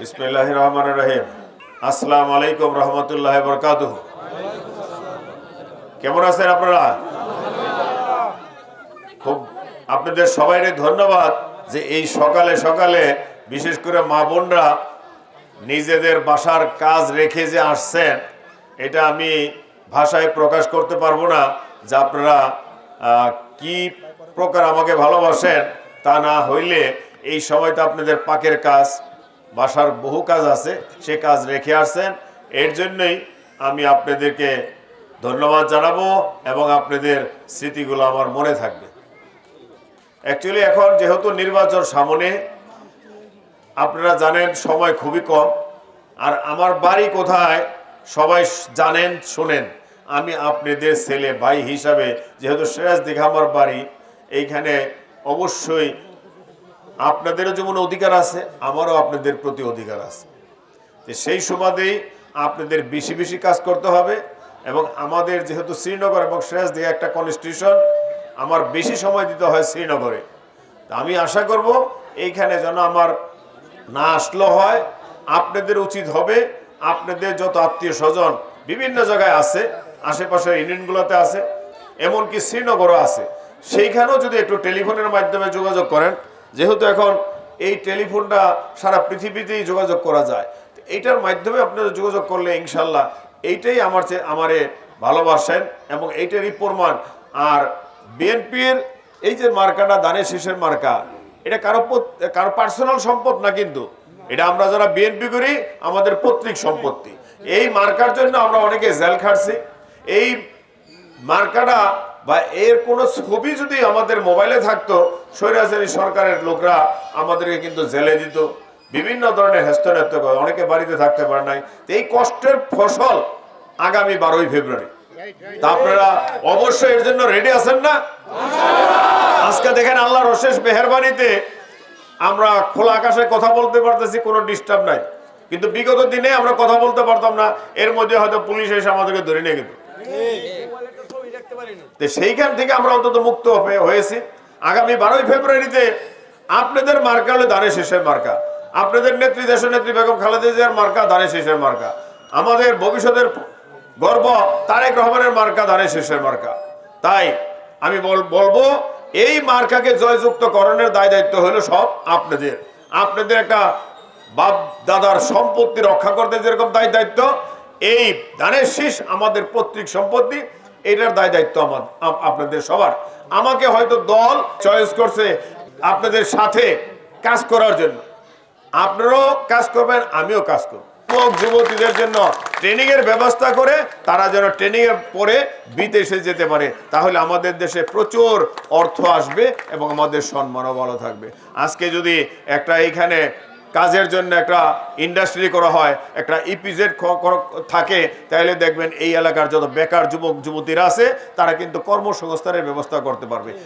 বিসমিল্লাহির রহমানির রহিম। আসসালামু আলাইকুম রহমতুল্লাহি ওয়া বারাকাতুহু। কেমন আছেন আপনারা? খুব আপনাদের সবাইকে ধন্যবাদ যে এই সকালে সকালে বিশেষ করে মা বোনরা নিজেদের বাসার কাজ রেখে যে আসছেন, এটা আমি ভাষায় প্রকাশ করতে পারবো না যে আপনারা কি প্রকার আমাকে ভালোবাসেন। তা না হইলে এই সময়টা আপনাদের পাকের কাজ, বাসার বহু কাজ আছে, সে কাজ রেখে আসছেন। এর জন্যই আমি আপনাদেরকে ধন্যবাদ জানাবো এবং আপনাদের স্মৃতিগুলো আমার মনে থাকবে। অ্যাকচুয়ালি এখন যেহেতু নির্বাচন সামনে, আপনারা জানেন সময় খুবই কম। আর আমার বাড়ি কোথায় সবাই জানেন, শোনেন। আমি আপনাদের ছেলে ভাই হিসাবে যেহেতু সিরাজদিঘি আমার বাড়ি, এইখানে অবশ্যই আপনাদেরও যেমন অধিকার আছে, আমারও আপনাদের প্রতি অধিকার আছে। সেই সুবাদেই আপনাদের বেশি বেশি কাজ করতে হবে। এবং আমাদের যেহেতু শ্রীনগর এবং সিরাজদিঘি একটা কনস্টিটিউশন, আমার বেশি সময় দিতে হয় শ্রীনগরে। আমি আশা করব এইখানে যেন আমার না আসলেও হয়। আপনাদের উচিত হবে, আপনাদের যত আত্মীয় স্বজন বিভিন্ন জায়গায় আছে, আশেপাশের ইউনিয়নগুলোতে আছে, এমনকি শ্রীনগরও আছে, সেইখানেও যদি একটু টেলিফোনের মাধ্যমে যোগাযোগ করেন, যেহেতু এখন এই টেলিফোনটা সারা পৃথিবীতেই যোগাযোগ করা যায়, এইটার মাধ্যমে আপনারা যোগাযোগ করলে ইনশাল্লাহ এইটাই আমারে ভালোবাসেন এবং এইটারই প্রমাণ। আর বিএনপির এই যে মার্কাটা দানের শীষের মার্কা, এটা কারো পার্সোনাল সম্পদ না, কিন্তু এটা আমরা যারা বিএনপি করি আমাদের পৈতৃক সম্পত্তি। এই মার্কার জন্য আমরা অনেকে জেল খাটছি। এই মার্কাটা বা এর কোনো ছবি যদি আমাদের মোবাইলে থাকতো, স্বৈরাচারী সরকারের লোকরা আমাদেরকে কিন্তু জেলে দিত, বিভিন্ন ধরনের হেস্তনেত্য করে, অনেকে বাড়িতে থাকতে পারে নাই। এই কষ্টের ফসল আগামী 12ই ফেব্রুয়ারি। তা আপনারা অবশ্যই এর জন্য রেডি আছেন না? আজকে দেখেন আল্লাহর অশেষ মেহেরবানিতে আমরা খোলা আকাশে কথা বলতে পারতেছি, কোনো ডিস্টার্ব নাই। কিন্তু বিগত দিনে আমরা কথা বলতে পারতাম না, এর মধ্যে হয়তো পুলিশ এসে আমাদেরকে ধরে নিয়ে গেল। সেইখান থেকে আমরা অন্তত মুক্ত হয়েছি। আগামী 12ই ফেব্রুয়ারিতে আপনাদের মার্কা হলো দানের শীষের মার্কা, আপনাদের নেত্রী দেশনেত্রী বেগম খালেদা জিয়ার মার্কা দানের শীষের মার্কা, আমাদের ভবিষ্যতের গর্ব তারেক রহমানের মার্কা দানের শীষের মার্কা। তাই আমি বলবো এই মার্কাকে জয়যুক্ত করণের দায় দায়িত্ব হলো সব আপনাদের। আপনাদের একটা বাপ দাদার সম্পত্তি রক্ষা করতে যেরকম দায় দায়িত্ব, এই দানের শীষ আমাদের পৈতৃক সম্পত্তি, এটার দায় দায়িত্ব আপনাদের সবার। আমাকে হয়তো দল চয়েস করছে আপনাদের সাথে কাজ করার জন্য, আপনারাও কাজ করবেন, আমিও কাজ করব। যুবতীদের জন্য ট্রেনিং এর ব্যবস্থা করে তারা যেন ট্রেনিং এর পরে বিদেশে যেতে পারে, তাহলে আমাদের দেশে প্রচুর অর্থ আসবে এবং আমাদের সম্মানও ভালো থাকবে। আজকে যদি একটা এইখানে কাজের জন্য একটা ইন্ডাস্ট্রি করা হয়, একটা ইপিজেড থাকে, তাহলে দেখবেন এই এলাকার যত বেকার যুবক যুবতীরা আছে তারা কিন্তু কর্মসংস্থানের ব্যবস্থা করতে পারবে।